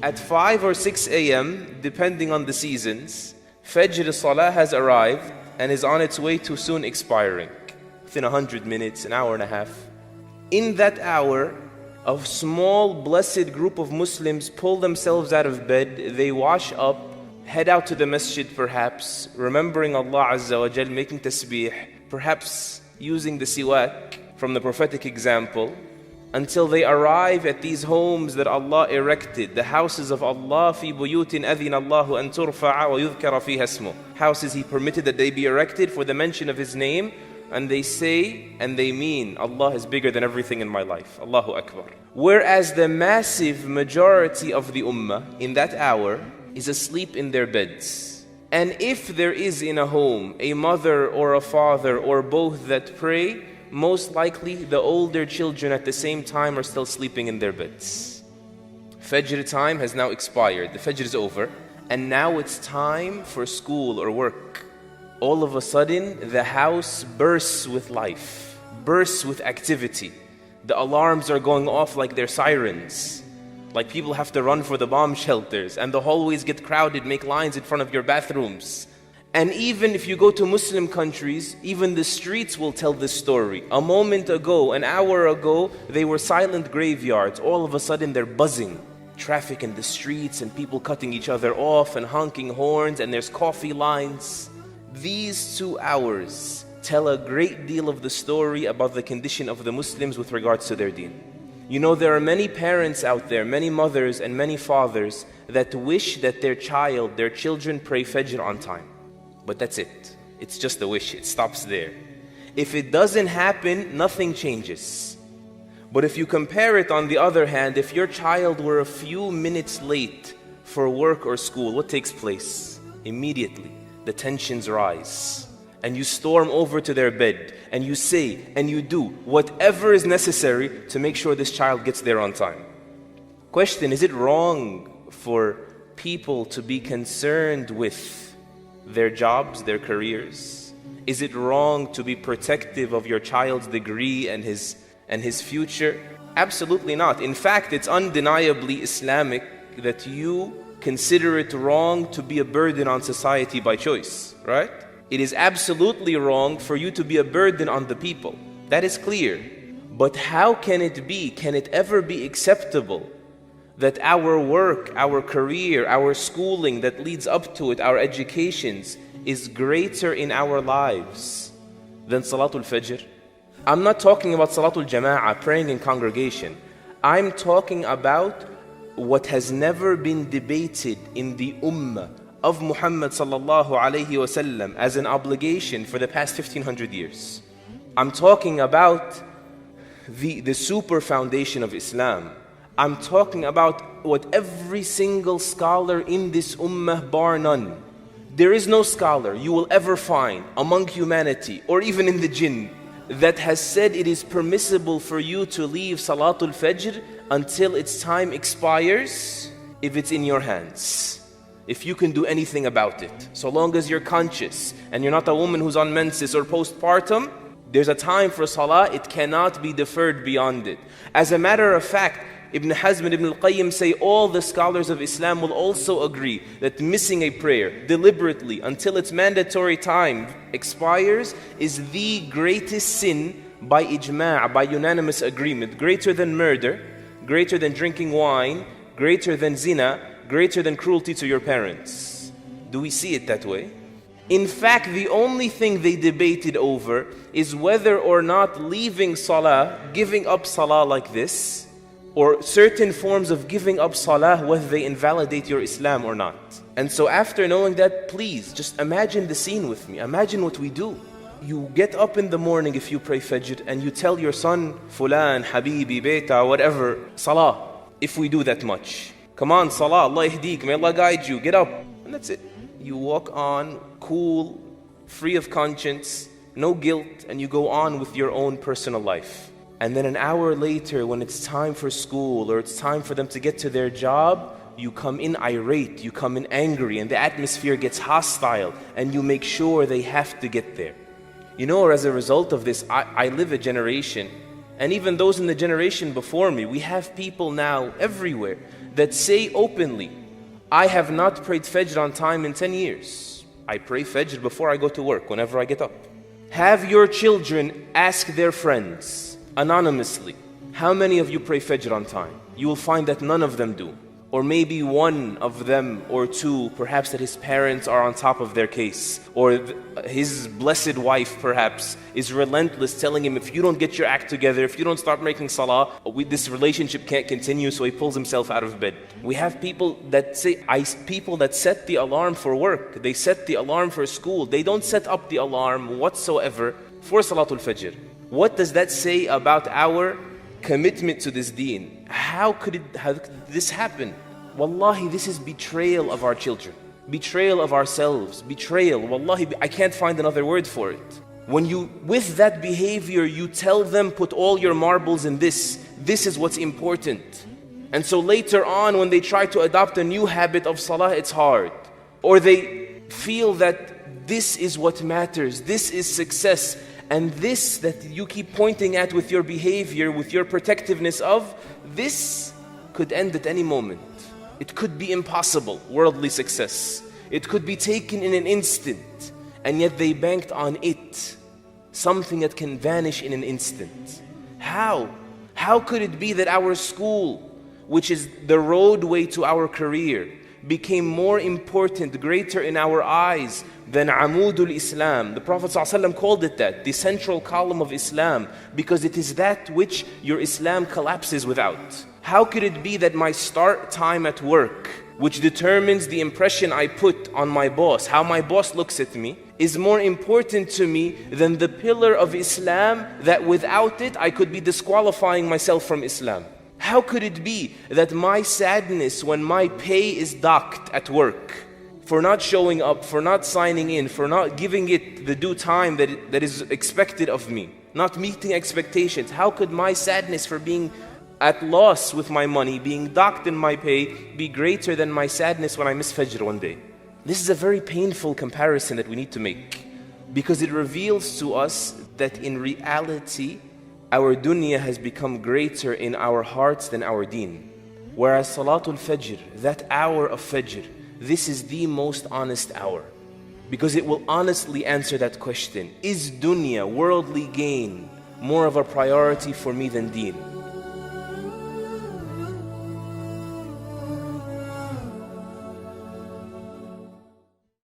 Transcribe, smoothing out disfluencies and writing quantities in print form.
At 5 or 6 a.m., depending on the seasons, Fajr Salah has arrived and is on its way to soon expiring, within 100 minutes, an hour and a half. In that hour, a small blessed group of Muslims pull themselves out of bed, they wash up, head out to the masjid perhaps, remembering Allah Azza wa Jal, making tasbih, perhaps using the siwak from the prophetic example, until they arrive at these homes that Allah erected, the houses of Allah, fi buyutin adhina Allahu an turfa'a wa yudhkara fiha ismuh. Houses He permitted that they be erected for the mention of His name, and they say and they mean, Allah is bigger than everything in my life. Allahu Akbar. Whereas the massive majority of the ummah in that hour is asleep in their beds. And if there is in a home a mother or a father or both that pray, most likely the older children at the same time are still sleeping in their beds. Fajr time has now expired, the Fajr is over, and now it's time for school or work. All of a sudden, the house bursts with life, bursts with activity. The alarms are going off like they're sirens. Like people have to run for the bomb shelters, and the hallways get crowded, make lines in front of your bathrooms. And even if you go to Muslim countries, even the streets will tell this story. A moment ago, an hour ago, they were silent graveyards. All of a sudden, they're buzzing. Traffic in the streets and people cutting each other off and honking horns, and there's coffee lines. These 2 hours tell a great deal of the story about the condition of the Muslims with regards to their deen. You know, there are many parents out there, many mothers and many fathers that wish that their children pray Fajr on time. But that's it. It's just a wish. It stops there. If it doesn't happen, nothing changes. But if you compare it on the other hand, if your child were a few minutes late for work or school, what takes place? Immediately, the tensions rise. And you storm over to their bed, and you say and you do whatever is necessary to make sure this child gets there on time. Question, is it wrong for people to be concerned with their jobs, their careers? Is it wrong to be protective of your child's degree and his future? Absolutely not. In fact, it's undeniably Islamic that you consider it wrong to be a burden on society by choice, right? It is absolutely wrong for you to be a burden on the people. That is clear. But how can it ever be acceptable that our work, our career, our schooling that leads up to it, our educations, is greater in our lives than Salatul Fajr? I'm not talking about Salatul Jama'ah, praying in congregation. I'm talking about what has never been debated in the Ummah of Muhammad sallallahu alayhi wasallam as an obligation for the past 1500 years. I'm talking about the super foundation of Islam. I'm talking about what every single scholar in this ummah, bar none, there is no scholar you will ever find among humanity or even in the jinn that has said it is permissible for you to leave Salatul Fajr until its time expires if it's in your hands. If you can do anything about it. So long as you're conscious and you're not a woman who's on menses or postpartum, there's a time for salah, it cannot be deferred beyond it. As a matter of fact, Ibn Hazm and Ibn al-Qayyim say all the scholars of Islam will also agree that missing a prayer deliberately until its mandatory time expires is the greatest sin by ijma', by unanimous agreement, greater than murder, greater than drinking wine, greater than zina, greater than cruelty to your parents. Do we see it that way? In fact, the only thing they debated over is whether or not leaving salah, giving up salah like this, or certain forms of giving up salah, whether they invalidate your Islam or not. And so after knowing that, please just imagine the scene with me. Imagine what we do. You get up in the morning if you pray Fajr and you tell your son, Fulan, Habibi, Beta, whatever, salah, if we do that much. Come on, salah, Allah ihdeek, may Allah guide you, get up. And that's it. You walk on, cool, free of conscience, no guilt, and you go on with your own personal life. And then an hour later, when it's time for school or it's time for them to get to their job, you come in irate, you come in angry, and the atmosphere gets hostile, and you make sure they have to get there. You know, as a result of this, I live a generation And even those in the generation before me, we have people now everywhere that say openly, I have not prayed Fajr on time in 10 years. I pray Fajr before I go to work, whenever I get up. Have your children ask their friends anonymously, how many of you pray Fajr on time? You will find that none of them do. Or maybe one of them or two, perhaps that his parents are on top of their case. Or his blessed wife perhaps is relentless, telling him, if you don't get your act together, if you don't start making salah, this relationship can't continue, so he pulls himself out of bed. We have people that say, people that set the alarm for work, they set the alarm for school, they don't set up the alarm whatsoever for Salatul Fajr. What does that say about our commitment to this deen? How could this happen? Wallahi, this is betrayal of our children, betrayal of ourselves, betrayal. Wallahi, I can't find another word for it. When you, with that behavior, you tell them, put all your marbles in this is what's important. And so later on, when they try to adopt a new habit of salah, it's hard. Or they feel that this is what matters, this is success. And this that you keep pointing at with your behavior, with your protectiveness of, this could end at any moment. It could be impossible, worldly success. It could be taken in an instant. And yet they banked on it, something that can vanish in an instant. How? How could it be that our school, which is the roadway to our career, became more important, greater in our eyes than Amudul Islam? The Prophet ﷺ called it that, the central column of Islam, because it is that which your Islam collapses without. How could it be that my start time at work, which determines the impression I put on my boss, how my boss looks at me, is more important to me than the pillar of Islam that without it I could be disqualifying myself from Islam? How could it be that my sadness when my pay is docked at work, for not showing up, for not signing in, for not giving it the due time that is expected of me, not meeting expectations, how could my sadness for being at loss with my money, being docked in my pay, be greater than my sadness when I miss Fajr one day? This is a very painful comparison that we need to make, because it reveals to us that in reality, our dunya has become greater in our hearts than our deen. Whereas Salatul Fajr, that hour of Fajr, this is the most honest hour, because it will honestly answer that question. Is dunya, worldly gain, more of a priority for me than deen?